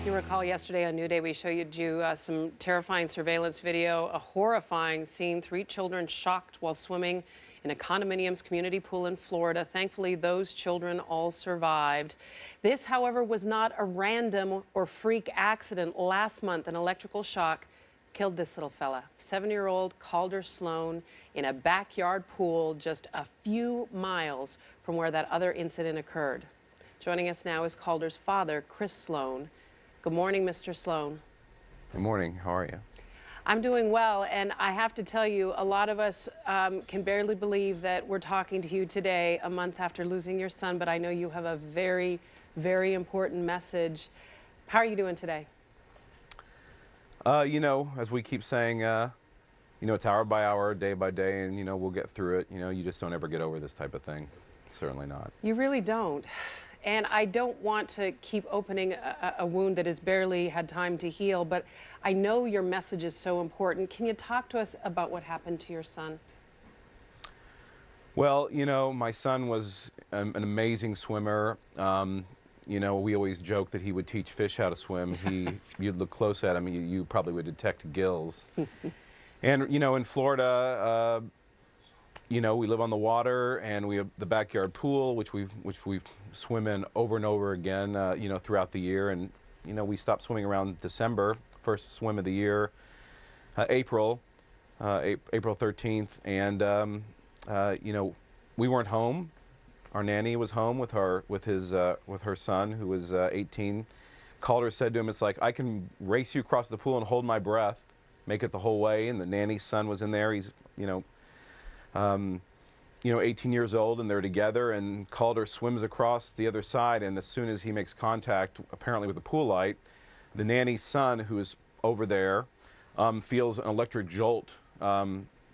You recall yesterday on New Day, we showed you some terrifying surveillance video, a horrifying scene, 3 children shocked while swimming in a condominium's community pool in Florida. Thankfully, those children all survived. This, however, was not a random or freak accident. Last month, an electrical shock killed this little fella, 7-year-old Calder Sloan, in a backyard pool just a few miles from where that other incident occurred. Joining us now is Calder's father, Chris Sloan. Good morning, Mr. Sloan. Good morning. How are you? I'm doing well, and I have to tell you, a lot of us can barely believe that we're talking to you today, a month after losing your son, but I know you have a very, very important message. How are you doing today? As we keep saying, it's hour by hour, day by day, and, we'll get through it. You just don't ever get over this type of thing. Certainly not. You really don't. And I don't want to keep opening a wound that has barely had time to heal, but I know your message is so important. Can you talk to us about what happened to your son? Well, my son was an amazing swimmer. We always joke that he would teach fish how to swim. You'd look close at him, you probably would detect gills. And, in Florida, we live on the water, and we have the backyard pool, which we swim in over and over again, throughout the year. And, we stopped swimming around December, first swim of the year, April 13th. And, we weren't home. Our nanny was home with her son, who was 18. Calder said to him, "It's like, I can race you across the pool and hold my breath, make it the whole way." And the nanny's son was in there. He's, 18 years old, and they're together, and Calder swims across the other side, and as soon as he makes contact, apparently with the pool light, the nanny's son, who is over there, feels an electric jolt.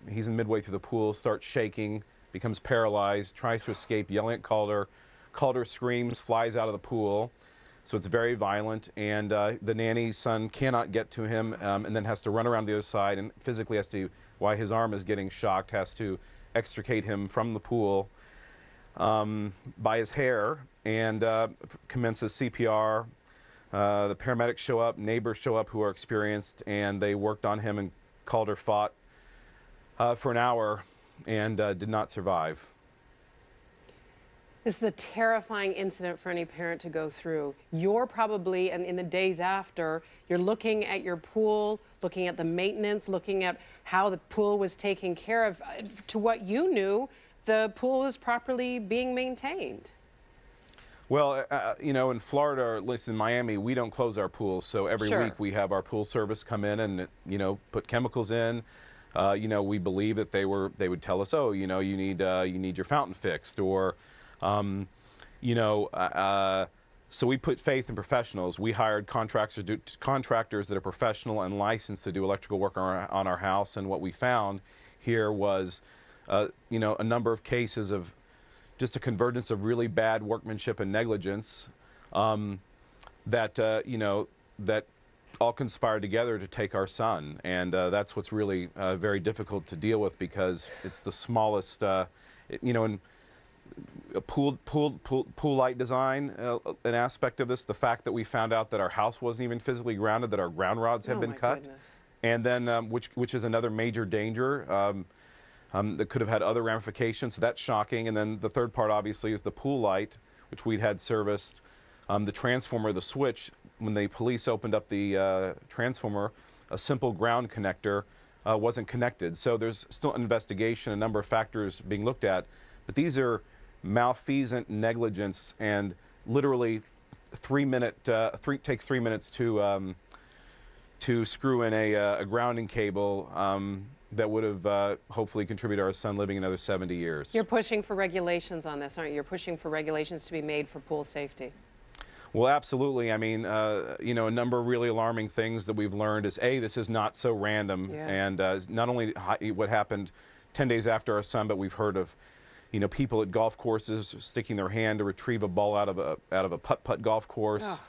He's midway through the pool, starts shaking, becomes paralyzed, tries to escape, yelling at Calder. Calder screams, flies out of the pool, so it's very violent, and the nanny's son cannot get to him, and then has to run around the other side, and physically has to, while his arm is getting shocked, has to extricate him from the pool by his hair, and commences CPR. The paramedics show up, neighbors show up who are experienced, and they worked on him, and Calder fought for an hour and did not survive. This is a terrifying incident for any parent to go through. You're probably, and in the days after, you're looking at your pool, looking at the maintenance, looking at how the pool was taken care of. To what you knew, the pool was properly being maintained. Well, in Florida, or at least in Miami, we don't close our pools. So every week we have our pool service come in and, put chemicals in. We believe that they would tell us, you need your fountain fixed, or so we put faith in professionals. We hired contractors that are professional and licensed to do electrical work on our house. And what we found here was, a number of cases of just a convergence of really bad workmanship and negligence that all conspired together to take our son. And that's what's really very difficult to deal with, because it's the smallest, in a pool light design, an aspect of this, the fact that we found out that our house wasn't even physically grounded, that our ground rods had been cut. Goodness. And then, which is another major danger that could have had other ramifications, so that's shocking. And then the third part, obviously, is the pool light, which we'd had serviced. The transformer, the switch, when the police opened up the transformer, a simple ground connector wasn't connected. So there's still an investigation, a number of factors being looked at, but these are malfeasant negligence, and literally takes 3 minutes to screw in a grounding cable that would have hopefully contributed to our son living another 70 years. You're pushing for regulations on this, aren't you? You're pushing for regulations to be made for pool safety. Well, absolutely. I mean, a number of really alarming things that we've learned is, this is not so random, and not only what happened 10 days after our son, but we've heard of people at golf courses sticking their hand to retrieve a ball out of a putt-putt golf course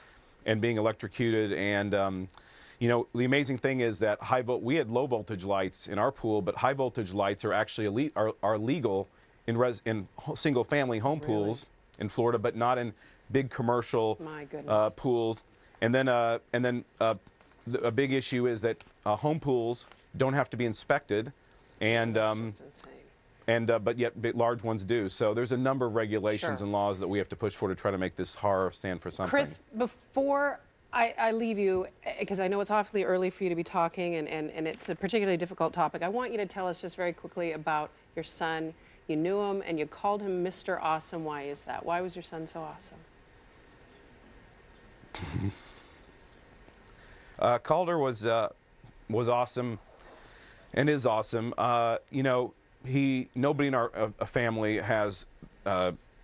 and being electrocuted. And the amazing thing is that we had low voltage lights in our pool, but high voltage lights are actually are legal in single family home pools in Florida, but not in big commercial pools. A big issue is that home pools don't have to be inspected, and That's just insane. but yet large ones do. So there's a number of regulations Sure. and laws that we have to push for to try to make this horror stand for something. Chris, before I leave you, because I know it's awfully early for you to be talking, and it's a particularly difficult topic, I want you to tell us just very quickly about your son. You knew him, and you called him Mr. Awesome. Why is that? Why was your son so awesome? Calder was awesome, and is awesome. Nobody in our family is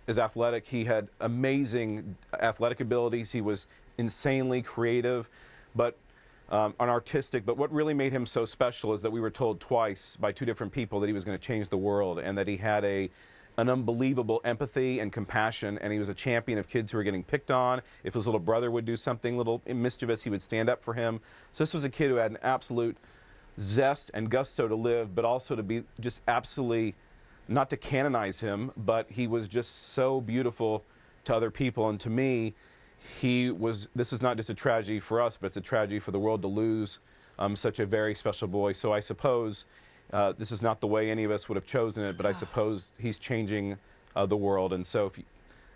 athletic. He had amazing athletic abilities. He was insanely creative, but artistic. But what really made him so special is that we were told twice by two different people that he was going to change the world, and that he had an unbelievable empathy and compassion, and he was a champion of kids who were getting picked on. If his little brother would do something little mischievous, he would stand up for him. So this was a kid who had an absolute zest and gusto to live, but also to be just absolutely, not to canonize him, but he was just so beautiful to other people. And to me, this is not just a tragedy for us, but it's a tragedy for the world to lose such a very special boy. So I suppose this is not the way any of us would have chosen it, but I suppose he's changing the world. And so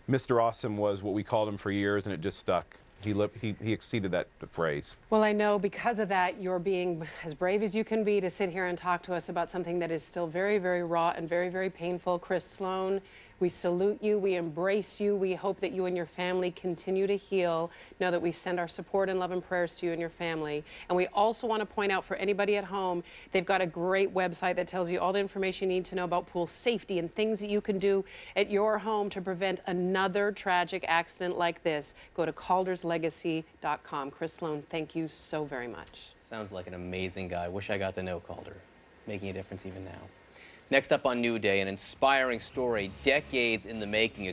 Mr. Awesome was what we called him for years, and it just stuck. He exceeded that phrase. Well, I know because of that, you're being as brave as you can be to sit here and talk to us about something that is still very, very raw and very, very painful. Chris Sloan, we salute you. We embrace you. We hope that you and your family continue to heal. Know that we send our support and love and prayers to you and your family. And we also want to point out for anybody at home, they've got a great website that tells you all the information you need to know about pool safety and things that you can do at your home to prevent another tragic accident like this. Go to calderslegacy.com. Chris Sloan, thank you so very much. Sounds like an amazing guy. Wish I got to know Calder. Making a difference even now. Next up on New Day, an inspiring story, decades in the making.